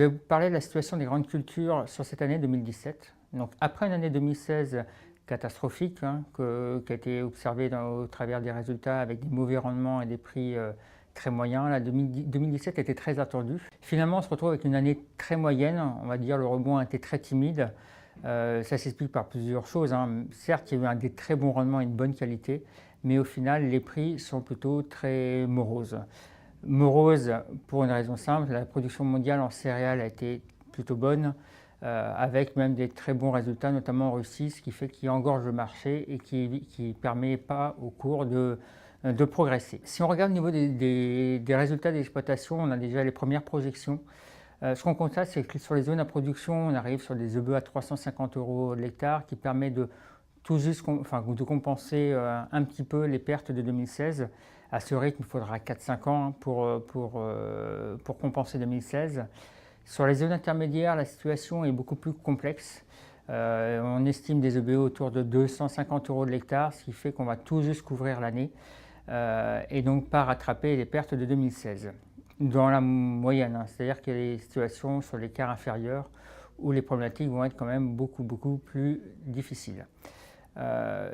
Je vais vous parler de la situation des grandes cultures sur cette année 2017. Donc, après une année 2016 catastrophique, qui a été observée au travers des résultats avec des mauvais rendements et des prix très moyens, la 2017 était très attendue. Finalement, on se retrouve avec une année très moyenne, on va dire le rebond a été très timide. Ça s'explique par plusieurs choses. Certes, il y a eu des très bons rendements et une bonne qualité, mais au final, les prix sont plutôt très moroses. Morose pour une raison simple, la production mondiale en céréales a été plutôt bonne, avec même des très bons résultats, notamment en Russie, ce qui fait qu'il engorge le marché et qui ne permet pas au cours de progresser. Si on regarde au niveau des résultats d'exploitation, on a déjà les premières projections. Ce qu'on constate, c'est que sur les zones à production, on arrive sur des œufs à 350 € l'hectare, qui permet de tout juste de compenser un petit peu les pertes de 2016. À ce rythme, il faudra 4-5 ans pour compenser 2016. Sur les zones intermédiaires, la situation est beaucoup plus complexe. On estime des EBE autour de 250 € de l'hectare, ce qui fait qu'on va tout juste couvrir l'année et donc pas rattraper les pertes de 2016. Dans la moyenne, c'est-à-dire qu'il y a des situations sur l'écart inférieur où les problématiques vont être quand même beaucoup plus difficiles. Je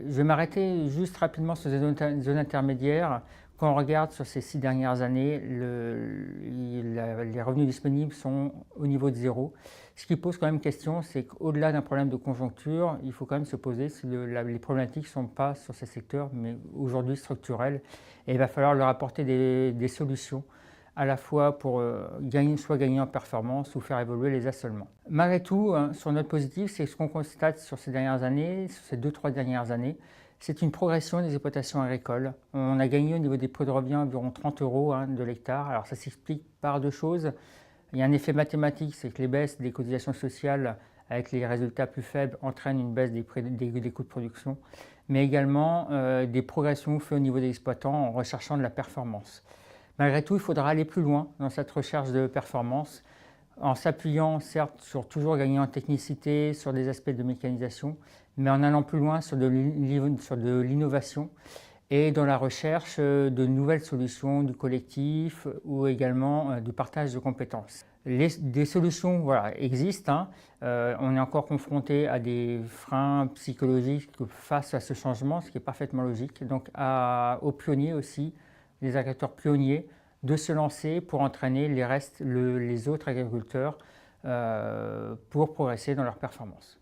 vais m'arrêter juste rapidement sur ces zones intermédiaires. Quand on regarde sur ces 6 dernières années, les revenus disponibles sont au niveau de zéro. Ce qui pose quand même question, c'est qu'au-delà d'un problème de conjoncture, il faut quand même se poser si les problématiques ne sont pas sur ces secteurs, mais aujourd'hui structurelles. Et il va falloir leur apporter des solutions, à la fois pour soit gagner en performance ou faire évoluer les assolements. Malgré tout, sur notre positif, c'est ce qu'on constate sur ces dernières années, sur ces 2-3 dernières années, c'est une progression des exploitations agricoles. On a gagné au niveau des prix de revient environ 30 € de l'hectare. Alors ça s'explique par deux choses. Il y a un effet mathématique, c'est que les baisses des cotisations sociales avec les résultats plus faibles entraînent une baisse des coûts de production, mais également des progressions faites au niveau des exploitants en recherchant de la performance. Malgré tout, il faudra aller plus loin dans cette recherche de performance, en s'appuyant certes sur toujours gagner en technicité, sur des aspects de mécanisation, mais en allant plus loin sur de l'innovation et dans la recherche de nouvelles solutions du collectif ou également du partage de compétences. Des solutions existent, on est encore confronté à des freins psychologiques face à ce changement, ce qui est parfaitement logique. Donc aux pionniers aussi, les agriculteurs pionniers, de se lancer pour entraîner les autres agriculteurs pour progresser dans leur performance.